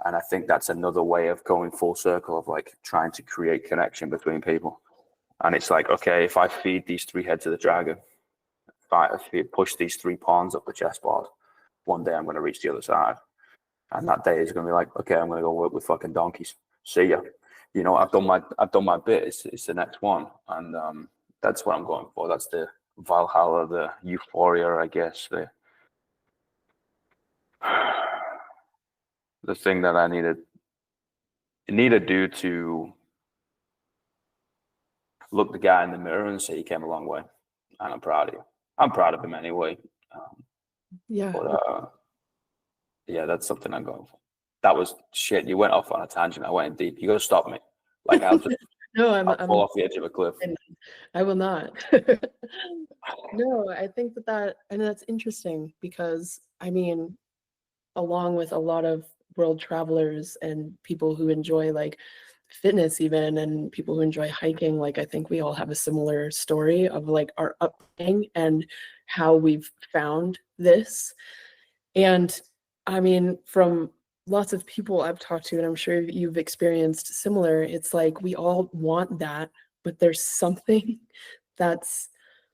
And I think that's another way of going full circle of like trying to create connection between people. And it's like, okay, if I feed these three heads of the dragon, if I push these three pawns up the chessboard, one day I'm going to reach the other side. And that day is going to be like, okay, I'm going to go work with fucking donkeys. See ya. You know, I've done my bit. It's the next one. And that's what I'm going for. That's the Valhalla, the euphoria, I guess. The thing that I need to do to look the guy in the mirror and say he came a long way, and I'm proud of you. I'm proud of him anyway. Yeah. But yeah, that's something I'm going for. That was shit. You went off on a tangent. I went in deep. You got to stop me. Like I'll just No, I'll fall off the edge of a cliff. I will not. No, I think and that's interesting because I mean, along with a lot of world travelers and people who enjoy like fitness even and people who enjoy hiking, like I think we all have a similar story of like our upbringing and how we've found this. And I mean, from lots of people I've talked to, and I'm sure you've experienced similar, it's like we all want that, but there's something that's,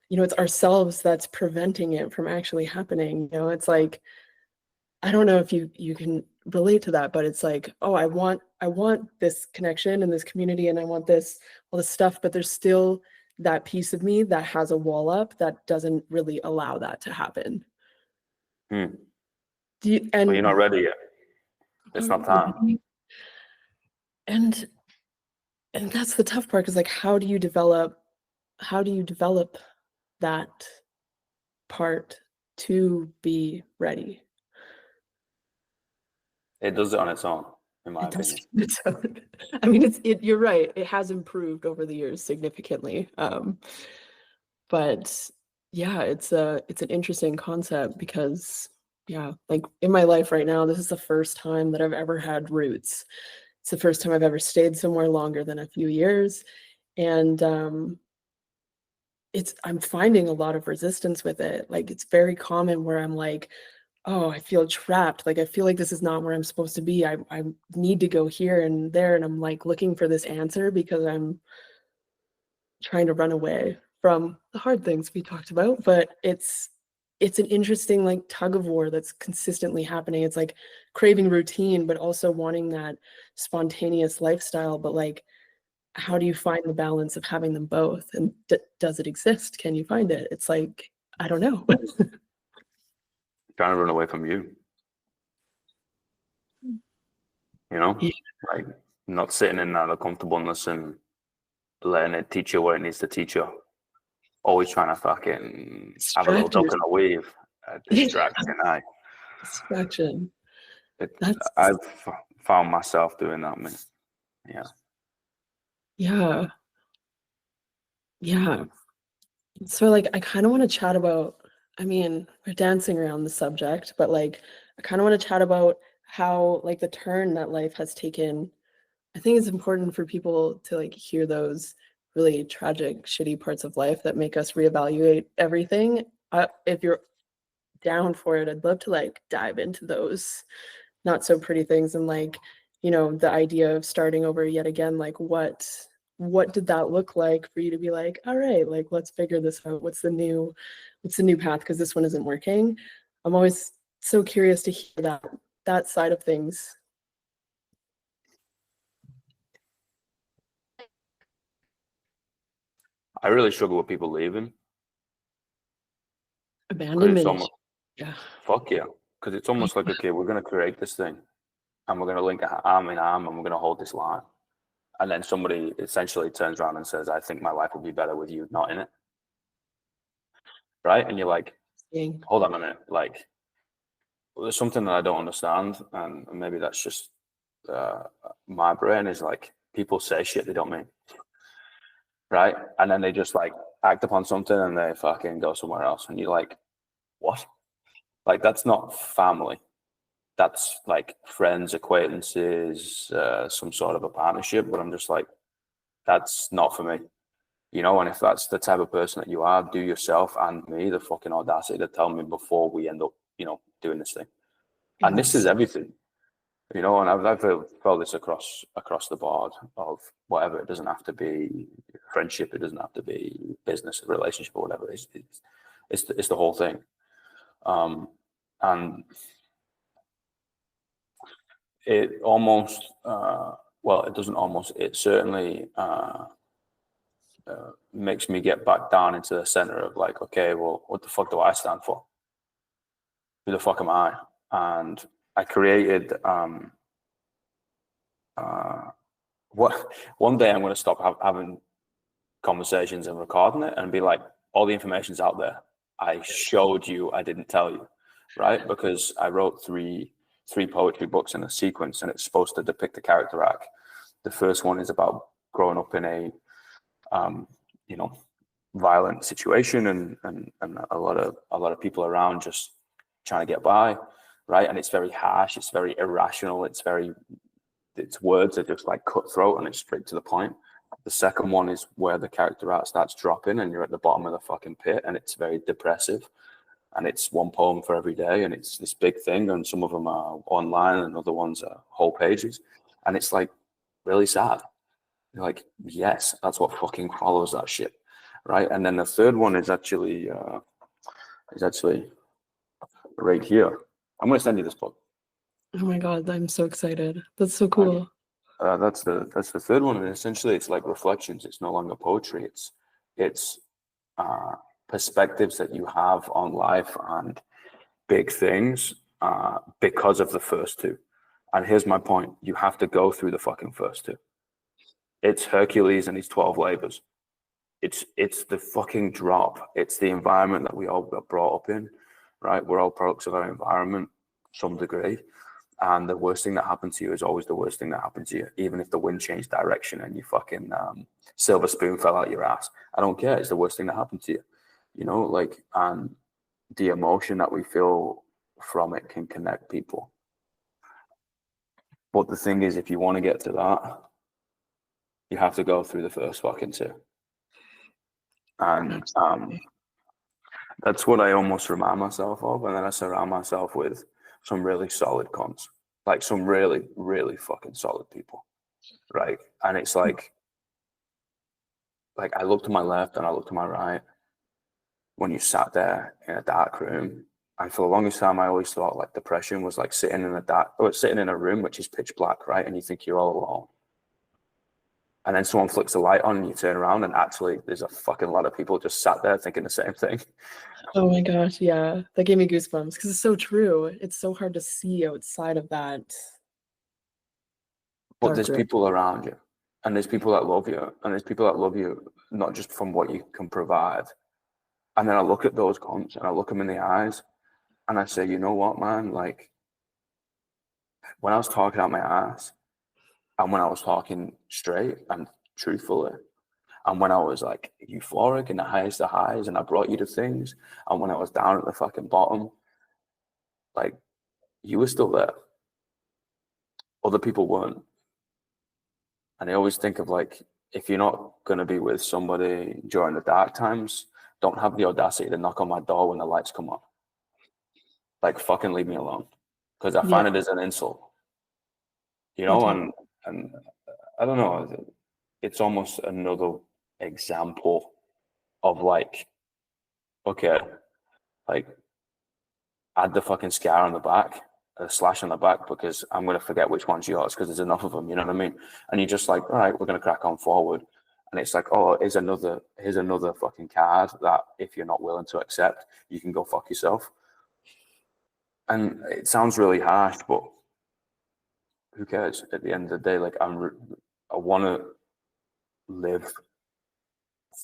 you know, it's ourselves that's preventing it from actually happening. You know, it's like, I don't know if you can relate to that, but it's like, oh, I want this connection and this community and I want this all this stuff, but there's still that piece of me that has a wall up that doesn't really allow that to happen. Hmm. Well, you're And not ready yet. It's not time. and and that's the tough part, is like how do you develop that part to be ready? It does it on its own, in my It does. opinion. I mean, you're right. It has improved over the years significantly. But yeah, it's an interesting concept because yeah, like in my life right now, this is the first time that I've ever had roots. It's the first time I've ever stayed somewhere longer than a few years. And I'm finding a lot of resistance with it. Like it's very common where I'm like, oh, I feel trapped. Like I feel like this is not where I'm supposed to be. I need to go here and there. And I'm like looking for this answer because I'm trying to run away from the hard things we talked about. But it's an interesting like tug of war that's consistently happening. It's like craving routine, but also wanting that spontaneous lifestyle. But like, how do you find the balance of having them both? And does it exist? Can you find it? It's like, I don't know. Trying to run away from you. You know, Yeah. like not sitting in that uncomfortableness and letting it teach you what it needs to teach you. Always trying to fucking have a little Distract duck and a yourself. weave, distraction. Distraction. It, That's I've found myself doing that, man. Yeah. yeah. Yeah. So like I kind of want to chat about, I mean, we're dancing around the subject, but like I kind of want to chat about how like the turn that life has taken. I think it's important for people to like hear those really tragic, shitty parts of life that make us reevaluate everything. If you're down for it, I'd love to like dive into those not so pretty things and like, the idea of starting over yet again, like what did that look like for you to be like, all right, like let's figure this out. What's the new path? Because this one isn't working. I'm always so curious to hear that side of things. I really struggle with people leaving because it's Abandonment almost, issue. Yeah. fuck yeah, because it's almost like, okay, we're going to create this thing and we're going to link arm in arm and we're going to hold this line. And then somebody essentially turns around and says, I think my life would be better with you not in it. Right. And you're like, hold on a minute. Like, there's something that I don't understand. And maybe that's just my brain is like, people say shit they don't mean. Right. And then they just like act upon something and they fucking go somewhere else. And you're like, what? Like, that's not family. That's like friends, acquaintances, some sort of a partnership. But I'm just like, that's not for me. And if that's the type of person that you are, do yourself and me the fucking audacity to tell me before we end up, doing this thing. And this is Yes. everything, and I've felt this across the board of whatever. It doesn't have to be friendship. It doesn't have to be business, relationship, or whatever. It's the whole thing. And it almost, it doesn't almost, it certainly makes me get back down into the center of like, okay, well, what the fuck do I stand for? Who the fuck am I? And I created what one day I'm going to stop having conversations and recording it and be like, all the information's out there. I showed you, I didn't tell you, right? Because I wrote three poetry books in a sequence, and it's supposed to depict a character arc. The first one is about growing up in a you know violent situation and a lot of people around just trying to get by, right? And it's very harsh, it's very irrational, its words are just like cutthroat and it's straight to the point. The second one is where the character art starts dropping and you're at the bottom of the fucking pit and it's very depressive, and it's one poem for every day and it's this big thing, and some of them are online and other ones are whole pages, and it's like really sad. You're like, yes, that's what fucking follows that shit, right? And then the third one is actually right here. I'm gonna send you this book. Oh my God, I'm so excited. That's so Right? cool. That's the third one, and essentially it's like reflections. It's no longer poetry. It's perspectives that you have on life and big things because of the first two. And here's my point: you have to go through the fucking first two. It's Hercules and his 12 labors. It's the fucking drop. It's the environment that we all got brought up in, right? We're all products of our environment, some degree. And the worst thing that happened to you is always the worst thing that happened to you, even if the wind changed direction and you fucking silver spoon fell out your ass. I don't care. It's the worst thing that happened to you, and the emotion that we feel from it can connect people. But the thing is, if you want to get to that, you have to go through the first fucking two. And Absolutely. that's what I almost remind myself of. And then I surround myself with some really solid cons, like some really, really fucking solid people. Right. And it's like I look to my left and I look to my right when you sat there in a dark room. And for the longest time, I always thought like depression was like sitting in a dark, or sitting in a room which is pitch black, right? And you think you're all alone. And then someone flicks the light on and you turn around and actually there's a fucking lot of people just sat there thinking the same thing. Oh my gosh, yeah. That gave me goosebumps because it's so true. It's so hard to see outside of that But dark there's room. people around you, and there's people that love you, and there's people that love you not just from what you can provide. And then I look at those cons and I look them in the eyes and I say, you know what, man? Like when I was talking out my ass and when I was talking straight and truthfully, And when I was like euphoric in the highest of highs and I brought you to things, and when I was down at the fucking bottom, like you were still there. Other people weren't. And I always think of like, if you're not going to be with somebody during the dark times, don't have the audacity to knock on my door when the lights come on. Like, fucking leave me alone. Because I Yeah, find it as an insult, you I know? totally. And I don't know, it's almost another example of like, okay, like add the fucking scar on the back, a slash on the back, because I'm going to forget which one's yours because there's enough of them, you know what I mean? And you're just like, all right, we're going to crack on forward. And it's like, oh, here's another fucking card that if you're not willing to accept, you can go fuck yourself. And it sounds really harsh, but who cares? At the end of the day, like I want to live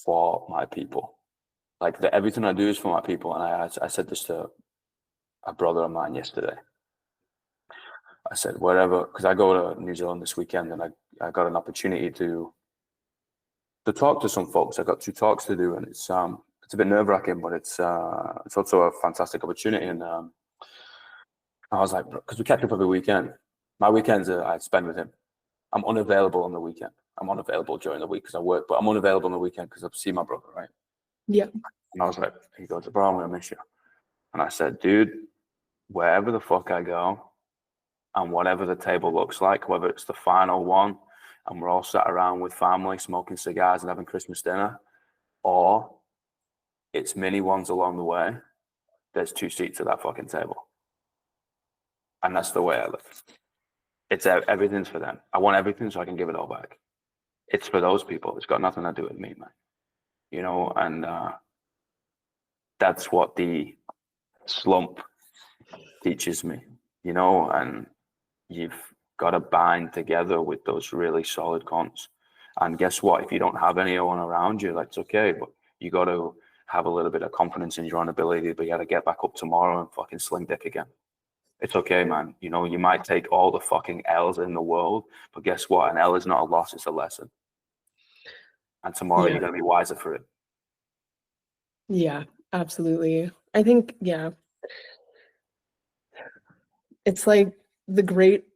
for my people. Like everything I do is for my people. And I said this to a brother of mine yesterday. I said, wherever, because I go to New Zealand this weekend and I got an opportunity to talk to some folks. I got 2 talks to do, and it's a bit nerve wracking, but it's also a fantastic opportunity. And I was like, because we catch up every weekend. My weekends I spend with him. I'm unavailable on the weekend. I'm unavailable during the week because I work, but I'm unavailable on the weekend because I see my brother, right? Yeah. And I was like, he goes, bro, I'm gonna miss you. And I said, dude, wherever the fuck I go, and whatever the table looks like, whether it's the final one and we're all sat around with family smoking cigars and having Christmas dinner, or it's mini ones along the way, there's 2 seats at that fucking table. And that's the way I live. It's everything's for them. I want everything so I can give it all back. It's for those people. It's got nothing to do with me, man. You know, and that's what the slump teaches me, you know, and you've got to bind together with those really solid cons. And guess what? If you don't have anyone around you, that's okay. But you got to have a little bit of confidence in your own ability, but you got to get back up tomorrow and fucking sling dick again. It's okay, man. You know, you might take all the fucking L's in the world, but guess what? An L is not a loss, it's a lesson. And tomorrow Yeah. you're going to be wiser for it. Yeah, absolutely. I think, yeah, it's like the great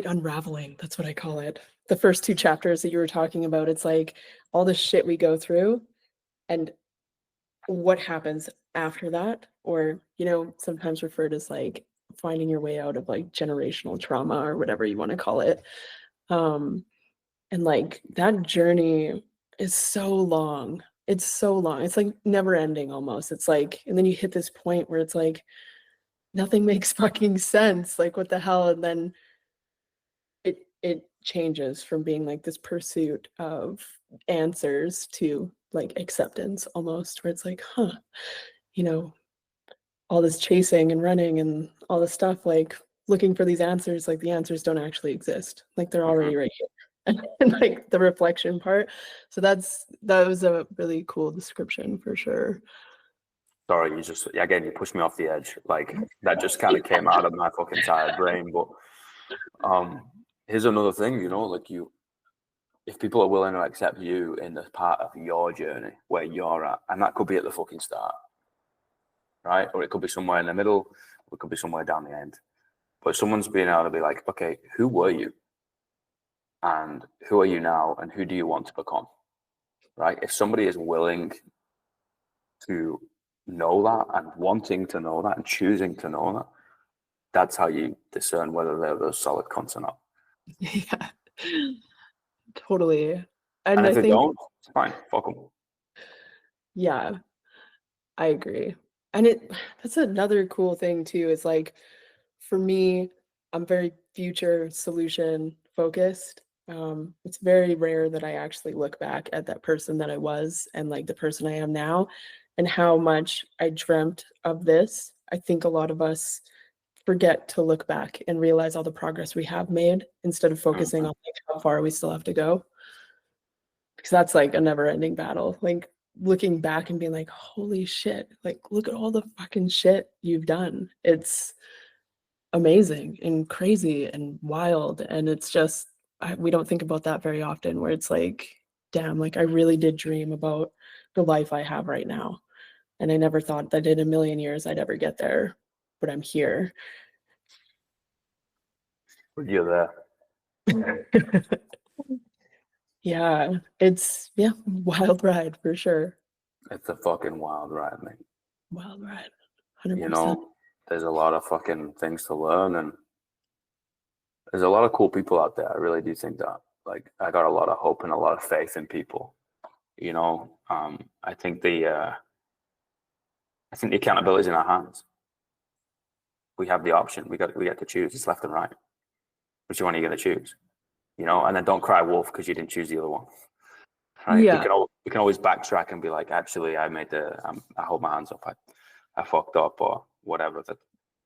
unraveling. That's what I call it. The first 2 chapters that you were talking about, it's like all the shit we go through and what happens after that, or, sometimes referred as like finding your way out of like generational trauma or whatever you want to call it. Um, and like that journey is so long. It's so long. It's like never ending almost. It's like, and then you hit this point where it's like nothing makes fucking sense. Like what the hell? And then it changes from being like this pursuit of answers to like acceptance almost, where it's like, huh, you know, all this chasing and running and all this stuff, like looking for these answers, like the answers don't actually exist. Like they're Mm-hmm. already right here. And like the reflection part. So that was a really cool description for sure. Sorry, again, you pushed me off the edge. Like that just kind of came out of my fucking tired brain. But here's another thing, you know, like if people are willing to accept you in the part of your journey where you're at, and that could be at the fucking start, right? Or it could be somewhere in the middle, or it could be somewhere down the end. But someone's being able to be like, okay, who were you? And who are you now? And who do you want to become? Right? If somebody is willing to know that and wanting to know that and choosing to know that, that's how you discern whether they're those solid cons or not. Yeah, totally. And And I if they think, don't, it's fine. Fuck them. yeah, I agree. And that's another cool thing too, is like for me, I'm very future solution focused. It's very rare that I actually look back at that person that I was and like the person I am now and how much I dreamt of this. I think a lot of us forget to look back and realize all the progress we have made instead of focusing Mm-hmm. on like how far we still have to go. Because that's like a never ending battle. Like looking back and being like, holy shit, like look at all the fucking shit you've done. It's amazing and crazy and wild. And it's just, we don't think about that very often, where it's like, damn, like I really did dream about the life I have right now. And I never thought that in a million years I'd ever get there, but I'm here. But you're there. Yeah, it's wild ride for sure. It's a fucking wild ride, mate. Wild ride, You 100%. know, there's a lot of fucking things to learn, and there's a lot of cool people out there. I really do think that. Like, I got a lot of hope and a lot of faith in people. You know, I think the accountability is in our hands. We have the option. We get to choose. It's left and right. Which one are you going to choose? You know, and then don't cry wolf because you didn't choose the other one. Right? Yeah, We can always backtrack and be like, actually, I hold my hands up. I fucked up or whatever. That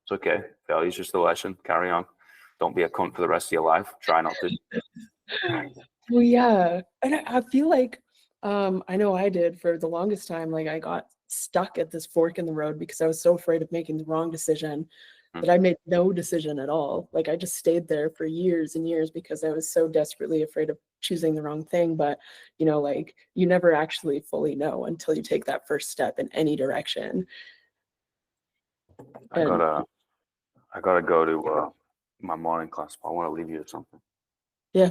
it's okay. Failure's just a lesson. Carry on. Don't be a cunt for the rest of your life. Try not to. well, yeah. And I feel like I know I did for the longest time. Like I got stuck at this fork in the road because I was so afraid of making the wrong decision that I made no decision at all. Like I just stayed there for years and years because I was so desperately afraid of choosing the wrong thing. But like you never actually fully know until you take that first step in any direction. I And gotta I gotta go to my morning class, but I want to leave you with something. yeah,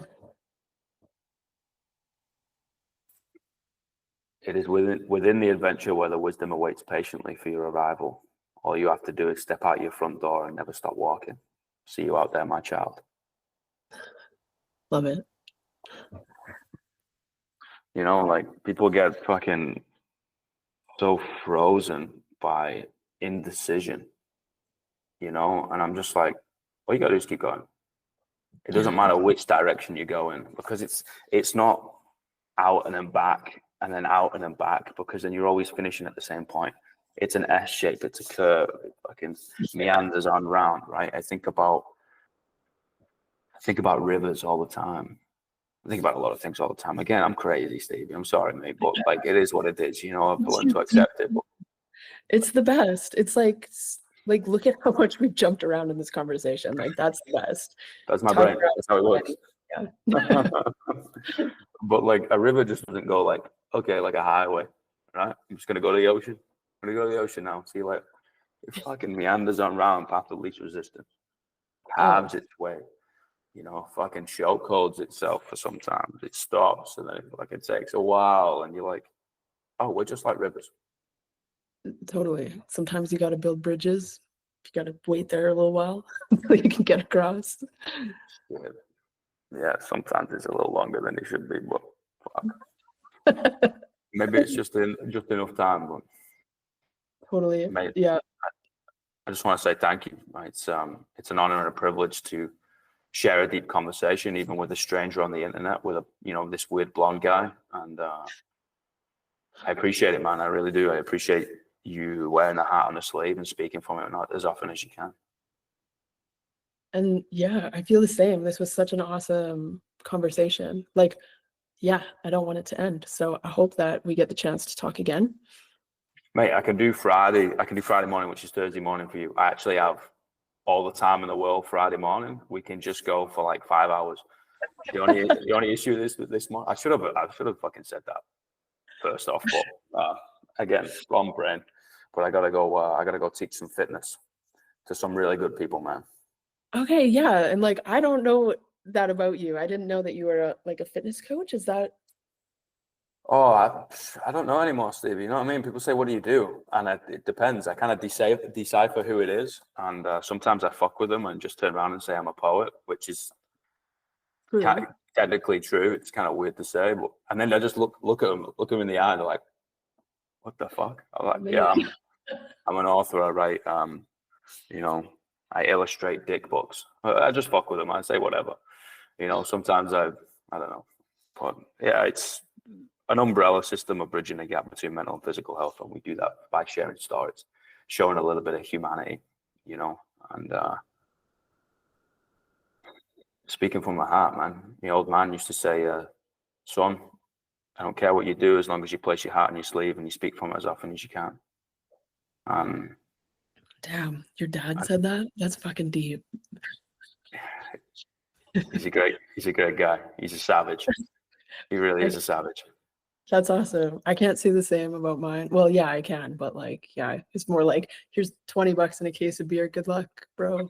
It is within the adventure where the wisdom awaits patiently for your arrival. All you have to do is step out your front door and never stop walking. See you out there, my child. love it. You know, like people get fucking so frozen by indecision, you know, and I'm just like, all you gotta do is keep going. It doesn't Yeah, matter which direction you go in because it's not out and then back and then out and then back because then you're always finishing at the same point. It's an S shape, it's a curve, it fucking meanders on round, right? I think about rivers all the time. I think about a lot of things all the time. Again, I'm crazy, Stevie. I'm sorry, mate, but like it is what it is. You know, I've learned to accept it. But it's the best. It's like look at how much we've jumped around in this conversation. Like that's the best. that's my Talk brain. about That's how it works. yeah. But like a river just doesn't go like, okay, like a highway, right? I'm just gonna go to the ocean. I'm gonna go to the ocean now. See you later. It fucking meanders on round path of least resistance, Oh, carves its way, you know, fucking show codes itself for sometimes. It stops and then it takes a while and you're like, oh, we're just like rivers. totally. Sometimes you got to build bridges. You got to wait there a little while until you can get across. Yeah, yeah, sometimes it's a little longer than it should be, but fuck. Maybe it's just enough time. But Totally. mate, Yeah. I just want to say thank you. Right? It's an honor and a privilege to share a deep conversation, even with a stranger on the internet, with this weird blonde guy. And I appreciate it, man. I really do. I appreciate you wearing the hat on the sleeve and speaking from it not as often as you can. And yeah, I feel the same. This was such an awesome conversation. Like, yeah, I don't want it to end. So I hope that we get the chance to talk again. Mate, I can do Friday. I can do Friday morning, which is Thursday morning for you. I actually have all the time in the world Friday morning. We can just go for like 5 hours. The only issue this month, I should have fucking said that first off, but again, wrong brain. But I gotta go. I gotta go teach some fitness to some really good people, man. Okay, yeah. And like I don't know that about you. I didn't know that you were like a fitness coach. Is that Oh, I don't know anymore, Steve. You know what I mean? People say, "What do you do?" And it depends. I kind of decipher who it is, and sometimes I fuck with them and just turn around and say I'm a poet, which is true? technically true. It's kind of weird to say, but and then I just look them in the eye, and they're like, "What the fuck?" I'm like, "Yeah, Maybe. I'm an author. I write, you know, I illustrate dick books. I just fuck with them. I say whatever. You know, sometimes I don't know, but yeah, it's an umbrella system of bridging the gap between mental and physical health, and we do that by sharing stories, showing a little bit of humanity, you know, and speaking from my heart, man. The old man used to say, "Son, I don't care what you do as long as you place your heart on your sleeve and you speak from it as often as you can." Um, Damn, your dad I, said that? That's fucking deep. he's a great guy. He's a savage. He really I is a savage. That's awesome. I can't say the same about mine. Well, yeah, I can, but like, yeah, it's more like, here's $20 in a case of beer. Good luck, bro.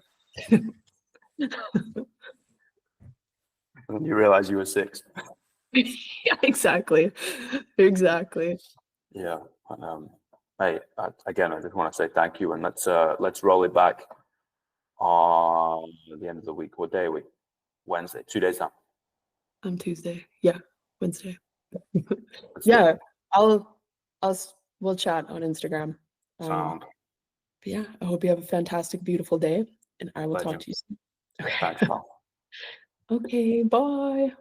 And you realize you were six. Yeah, exactly. Exactly. Yeah. Hey, again, I just want to say thank you, and let's roll it back on the end of the week. What day are we? Wednesday. 2 days now. Tuesday. Yeah, Wednesday. Let's do it. Yeah, we'll chat on Instagram. Sound. But yeah, I hope you have a fantastic, beautiful day, and I will talk Legend. to you soon. Okay. Thanks, pal. Okay, bye.